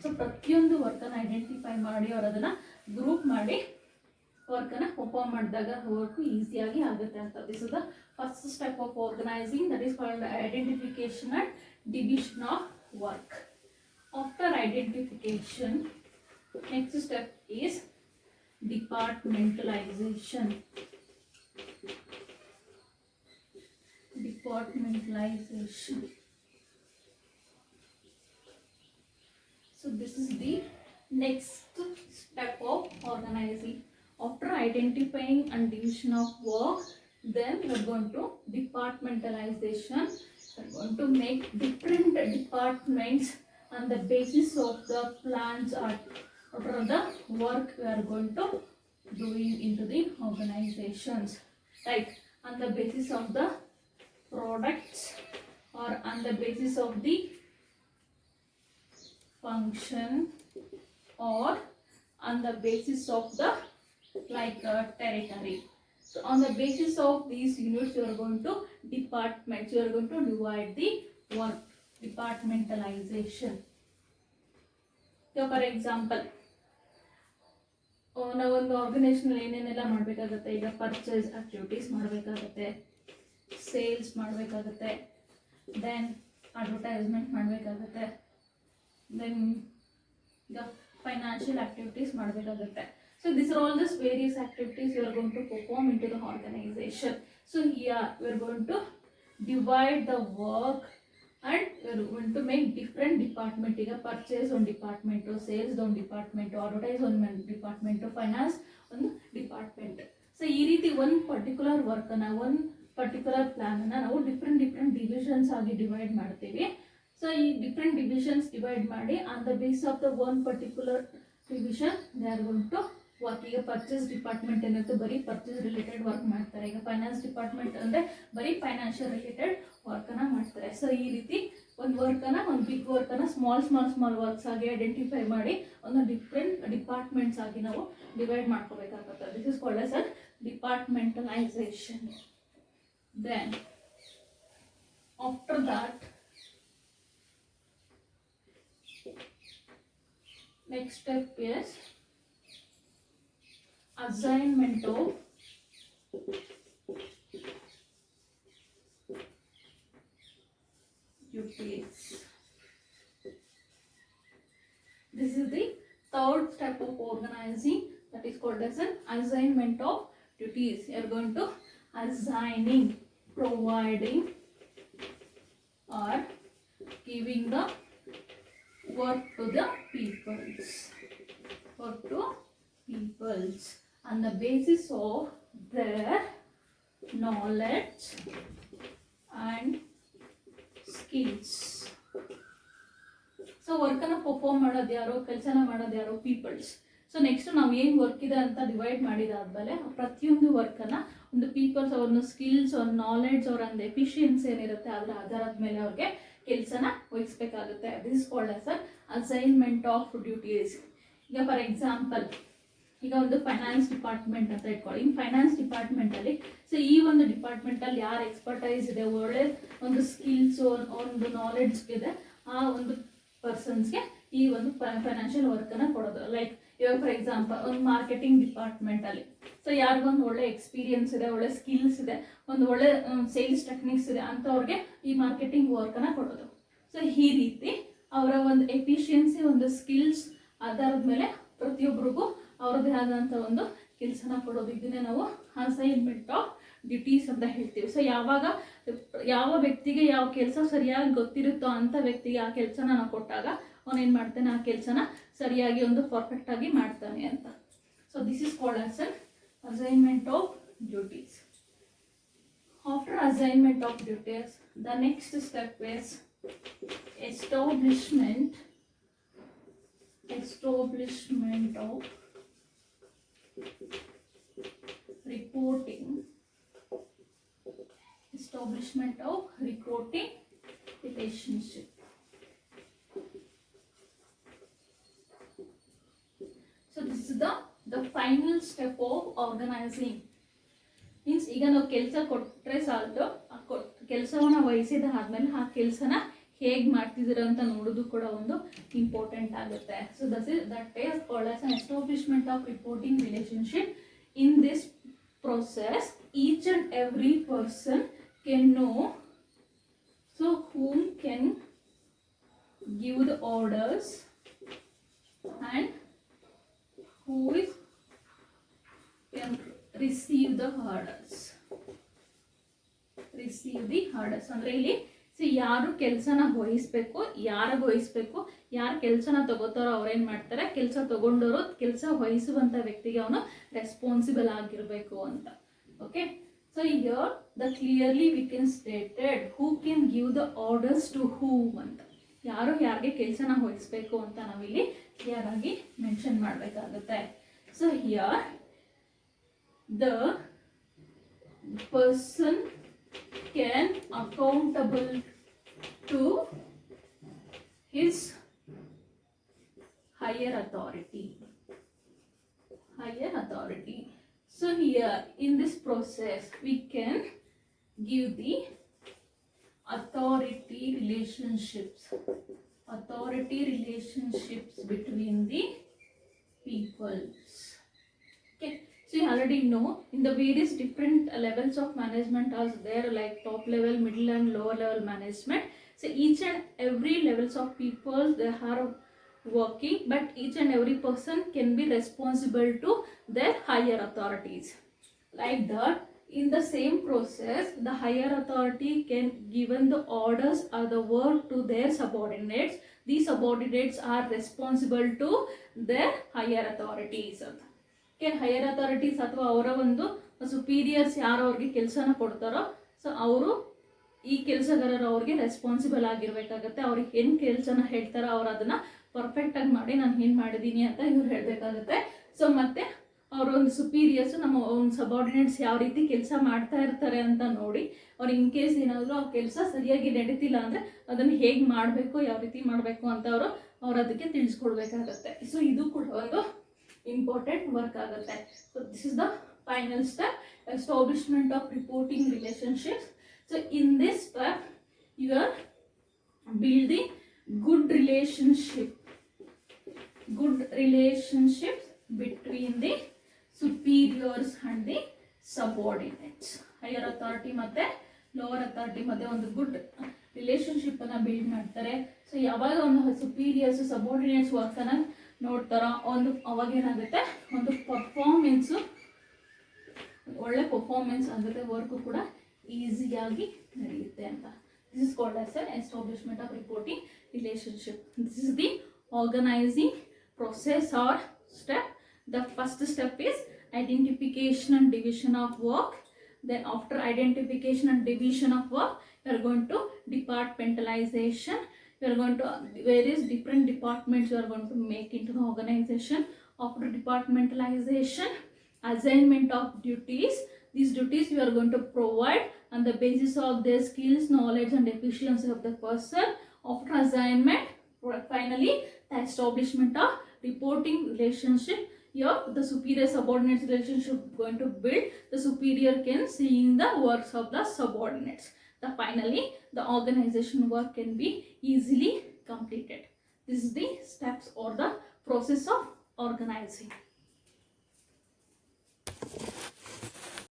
So ಪ್ರತಿಯೊಂದು ವರ್ಕನ್ನು identify ಮಾಡಿ ಅವ್ರು ಅದನ್ನು ಗ್ರೂಪ್ ಮಾಡಿ ವರ್ಕನ್ನು ಪರ್ಫಾರ್ಮ್ ಮಾಡಿದಾಗ ವರ್ಕು ಈಸಿಯಾಗಿ ಆಗುತ್ತೆ ಅಂತ. This is the first step of organising, that is called identification and division of work. After identification, next step is departmentalization. So this is the next step of organizing. After identifying and division of work, then we are going to departmentalization. We are going to make different departments on the basis of the plans or the work we are going to doing into the organizations, right? On the basis of the products or on the basis of the function or on the basis of the territory. So on the basis of these units you are going to departments, you are going to divide the work, departmentalization. So for example, ನಾವೊಂದು organisation ಏನೇನೆಲ್ಲ ಮಾಡಬೇಕಾಗುತ್ತೆ, ಈಗ purchase activities ಮಾಡಬೇಕಾಗುತ್ತೆ, sales ಮಾಡಬೇಕಾಗುತ್ತೆ, then advertisement ಮಾಡಬೇಕಾಗುತ್ತೆ, then ಈಗ financial activities ಮಾಡಬೇಕಾಗುತ್ತೆ. So this are all this various activities you are going to perform in to the organisation. So here we are going to divide the work and we are going to make different department. ಈಗ purchase ಒಂದು department, sales ಒಂದು department, advertise ಒಂದು department, finance ಒಂದು department. So ಈ ರೀತಿ ಒಂದು particular ವರ್ಕನ್ನು, ಒಂದು ಪರ್ಟಿಕ್ಯುಲರ್ ಪ್ಲಾನನ್ನು ನಾವು ಡಿಫ್ರೆಂಟ್ ಡಿವಿಷನ್ಸ್ ಆಗಿ ಡಿವೈಡ್ ಮಾಡ್ತೀವಿ. ಸೊ ಈ ಡಿಫ್ರೆಂಟ್ ಡಿವಿಷನ್ಸ್ ಡಿವೈಡ್ ಮಾಡಿ on the base of the one particular division they are going to work. ಈಗ ಪರ್ಚೇಸ್ ಡಿಪಾರ್ಟ್ಮೆಂಟ್ ಏನಿತ್ತು ಬರೀ ಪರ್ಚೇಸ್ ರಿಲೇಟೆಡ್ ವರ್ಕ್ ಮಾಡ್ತಾರೆ. ಈಗ ಫೈನಾನ್ಸ್ ಡಿಪಾರ್ಟ್ಮೆಂಟ್ ಅಂದರೆ ಬರೀ ಫೈನಾನ್ಷಿಯಲ್ ರಿಲೇಟೆಡ್ ವರ್ಕನ್ನು ಮಾಡ್ತಾರೆ. ಸೊ ಈ ರೀತಿ ಒಂದು ವರ್ಕನ್ನು, ಒಂದು ಬಿಗ್ ವರ್ಕನ್ನು ಸ್ಮಾಲ್ ವರ್ಕ್ಸ್ ಆಗಿ ಐಡೆಂಟಿಫೈ ಮಾಡಿ ಒಂದು ಡಿಫ್ರೆಂಟ್ ಡಿಪಾರ್ಟ್ಮೆಂಟ್ಸ್ ಆಗಿ ನಾವು ಡಿವೈಡ್ ಮಾಡ್ಕೋಬೇಕಾಗುತ್ತೆ. This is called as a departmentalisation. Then after that, next step is assignment of duties. This is the third step of organizing, that is called as an assignment of duties. You are going to assigning, providing or giving the work to the peoples, on the basis of their knowledge and skills. So ವರ್ಕನ್ನು perform ಮಾಡೋದು ಯಾರು, ಕೆಲಸನ ಮಾಡೋದು ಯಾರು, people's. So next ನಾವು ಏನು work ಇದೆ ಅಂತ ಡಿವೈಡ್ ಮಾಡಿದಾದ್ಮೇಲೆ ಪ್ರತಿಯೊಂದು ವರ್ಕನ್ನು ಒಂದು ಪೀಪಲ್ಸ್ ಅವ್ರನ್ನ ಸ್ಕಿಲ್ಸ್, ಅವ್ರ ನಾಲೆಡ್ಜ್, ಅವರ ಒಂದು ಎಫಿಷಿಯನ್ಸಿ ಏನಿರುತ್ತೆ ಅದರ ಆಧಾರದ ಮೇಲೆ ಅವ್ರಿಗೆ ಕೆಲಸನ ವಹಿಸ್ಬೇಕಾಗುತ್ತೆ. This is called as assignment of duties. ಈಗ ಫಾರ್ ಎಕ್ಸಾಂಪಲ್, ಈಗ ಒಂದು ಫೈನಾನ್ಸ್ ಡಿಪಾರ್ಟ್ಮೆಂಟ್ ಅಂತ ಇಟ್ಕೊಳ್ಳಿ. ಇನ್ ಫೈನಾನ್ಸ್ ಡಿಪಾರ್ಟ್ಮೆಂಟಲ್ಲಿ ಸೊ ಈ ಒಂದು ಡಿಪಾರ್ಟ್ಮೆಂಟಲ್ಲಿ ಯಾರು ಎಕ್ಸ್ಪರ್ಟೈಸ್ ಇದೆ, ಒಳ್ಳೆ ಒಂದು ಸ್ಕಿಲ್ಸ್, ಒಂದು ನಾಲೆಡ್ಜ್ ಇದೆ, ಆ ಒಂದು ಪರ್ಸನ್ಸ್ಗೆ ಈ ಒಂದು ಫೈನಾನ್ಷಿಯಲ್ ವರ್ಕನ್ನು ಕೊಡೋದು. ಲೈಕ್ ಇವಾಗ ಫಾರ್ ಎಕ್ಸಾಂಪಲ್ ಒಂದು ಮಾರ್ಕೆಟಿಂಗ್ ಡಿಪಾರ್ಟ್ಮೆಂಟಲ್ಲಿ ಸೊ ಯಾರಿಗೊಂದು ಒಳ್ಳೆ ಎಕ್ಸ್ಪೀರಿಯನ್ಸ್ ಇದೆ, ಒಳ್ಳೆ ಸ್ಕಿಲ್ಸ್ ಇದೆ, ಒಂದು ಒಳ್ಳೆ ಸೇಲ್ಸ್ ಟೆಕ್ನಿಕ್ಸ್ ಇದೆ ಅಂಥವ್ರಿಗೆ ಈ ಮಾರ್ಕೆಟಿಂಗ್ ವರ್ಕನ್ನು ಕೊಡೋದು. ಸೊ ಈ ರೀತಿ ಅವರ ಒಂದು ಎಫಿಷಿಯನ್ಸಿ, ಒಂದು ಸ್ಕಿಲ್ಸ್ ಆಧಾರದ ಮೇಲೆ ಪ್ರತಿಯೊಬ್ಬರಿಗೂ ಅವ್ರದ್ದೇ ಆದಂಥ ಒಂದು ಕೆಲಸನ ಕೊಡೋದು. ಇದನ್ನೇ ನಾವು ಅಸೈನ್ಮೆಂಟ್ ಆಫ್ ಡ್ಯೂಟೀಸ್ ಅಂತ ಹೇಳ್ತೀವಿ. ಸೊ ಯಾವಾಗ ಯಾವ ವ್ಯಕ್ತಿಗೆ ಯಾವ ಕೆಲಸ ಸರಿಯಾಗಿ ಗೊತ್ತಿರುತ್ತೋ ಅಂಥ ವ್ಯಕ್ತಿಗೆ ಆ ಕೆಲಸನ ನಾವು ಕೊಟ್ಟಾಗ ಅವನೇನು ಮಾಡ್ತಾನೆ, ಆ ಕೆಲಸನ ಸರಿಯಾಗಿ ಒಂದು ಪರ್ಫೆಕ್ಟಾಗಿ ಮಾಡ್ತಾನೆ ಅಂತ. So this is called as an assignment of duties. After assignment of duties, the next step is establishment of reporting relationship. So this is the final step of organizing. Means ಈಗ ನಾವು ಕೆಲಸ ಕೊಟ್ಟರೆ ಸಾಲದು, ಕೆಲಸವನ್ನು ವಹಿಸಿದ ಆದಮೇಲೆ ಆ ಕೆಲಸನ ಹೇಗೆ ಮಾಡ್ತಿದ್ದೀರಾ ಅಂತ ನೋಡೋದು ಕೂಡ ಒಂದು ಇಂಪಾರ್ಟೆಂಟ್ ಆಗುತ್ತೆ. So that is called as an establishment of reporting relationship. In this process each and every person can know so whom can give the orders and who is can receive the orders. ಅಂದ್ರೆ ಇಲ್ಲಿ ಯಾರು ಕೆಲಸನ ವಹಿಸ್ಬೇಕು, ಯಾರಿಗೆ ವಹಿಸ್ಬೇಕು, ಯಾರು ಕೆಲಸನ ತಗೋತಾರೋ ಅವ್ರೇನ್ ಮಾಡ್ತಾರೆ, ಕೆಲಸ ತಗೊಂಡವರು ಕೆಲಸ ವಹಿಸುವಂತ ವ್ಯಕ್ತಿಗೆ ಅವನು ರೆಸ್ಪಾನ್ಸಿಬಲ್ ಆಗಿರ್ಬೇಕು ಅಂತ. Okay, so here the clearly we can stated who can give the orders to whom ಅಂತ. ಯಾರು ಯಾರಿಗೆ ಕೆಲಸನ ವಹಿಸ್ಬೇಕು ಅಂತ ನಾವಿಲ್ಲಿ ಕ್ಲಿಯರ್ ಆಗಿ ಮೆನ್ಷನ್ ಮಾಡಬೇಕಾಗುತ್ತೆ. So here the person can accountable to his higher authority. So here in this process we can give the authority relationships between the peoples. Okay, so you already know in the various different levels of management are there, like top level, middle and lower level management. So each and every levels of people they are working, but each and every person can be responsible to their higher authorities. Like that, in the same process the higher authority can given the orders or the work to their subordinates. These subordinates are responsible to their higher authorities. Higher authorities ಅಥವಾ ಅವರ ಒಂದು superiors ಯಾರು ಅವ್ರಿಗೆ ಕೆಲಸನ ಕೊಡ್ತಾರೋ so ಅವರು ಈ ಕೆಲಸಗಾರರು ಅವ್ರಿಗೆ ರೆಸ್ಪಾನ್ಸಿಬಲ್ ಆಗಿರ್ಬೇಕಾಗತ್ತೆ. ಅವ್ರಿಗೆ ಏನು ಕೆಲಸನ ಹೇಳ್ತಾರೋ ಅವ್ರು ಅದನ್ನ ಪರ್ಫೆಕ್ಟ್ ಆಗಿ ಮಾಡಿ ನಾನು ಏನು ಮಾಡಿದ್ದೀನಿ ಅಂತ ಇವ್ರು ಹೇಳಬೇಕಾಗುತ್ತೆ. ಸೊ ಮತ್ತೆ ಅವರ ಒಂದು ಸುಪೀರಿಯರ್ಸ್ ನಮ್ಮ ಒಂದು ಸಬಾರ್ಡಿನೇಟ್ಸ್ ಯಾವ ರೀತಿ ಕೆಲಸ ಮಾಡ್ತಾ ಇರ್ತಾರೆ ಅಂತ ನೋಡಿ ಅವ್ರು ಇನ್ ಕೇಸ್ ಏನಾದರೂ ಆ ಕೆಲಸ ಸರಿಯಾಗಿ ನಡೀತಿಲ್ಲ ಅಂದರೆ ಅದನ್ನು ಹೇಗೆ ಮಾಡಬೇಕು, ಯಾವ ರೀತಿ ಮಾಡಬೇಕು ಅಂತ ಅವ್ರು ಅದಕ್ಕೆ ತಿಳಿಸ್ಕೊಡ್ಬೇಕಾಗತ್ತೆ. ಸೊ ಇದು ಕೂಡ ಒಂದು important work ಆಗುತ್ತೆ. So this is the final step, establishment of reporting relationships. So in this step you are building good relationships between the superiors and the subordinates. Higher authority ಮತ್ತೆ lower authority ಮಧ್ಯೆ ಒಂದು good relationship ಅನ್ನ build ಮಾಡ್ತಾರೆ. So ಯಾವಾಗ ಒಂದು superiors subordinates work ಅನ್ನ ನೋಡ್ತಾರೋ ಒಂದು ಅವಾಗ ಏನಾಗುತ್ತೆ, ಒಂದು ಪರ್ಫಾರ್ಮೆನ್ಸು ಒಳ್ಳೆ ಪರ್ಫಾರ್ಮೆನ್ಸ್ ಆಗುತ್ತೆ, ವರ್ಕು ಕೂಡ ಈಸಿಯಾಗಿ ನಡೆಯುತ್ತೆ ಅಂತ. This is called as an establishment of reporting relationship. This is the organising process or step. The first step is identification and division of work. Then after identification and division of work we are going to departmentalization. We are going to various different departments we are going to make into the organization. After departmentalization, assignment of duties. These duties we are going to provide on the basis of their skills, knowledge and efficiency of the person. After assignment, finally the establishment of reporting relationship. Here the superior subordinates relationship going to build. The superior can seeing the works of the subordinates. Finally the organization work can be easily completed. This is the steps or the process of organizing.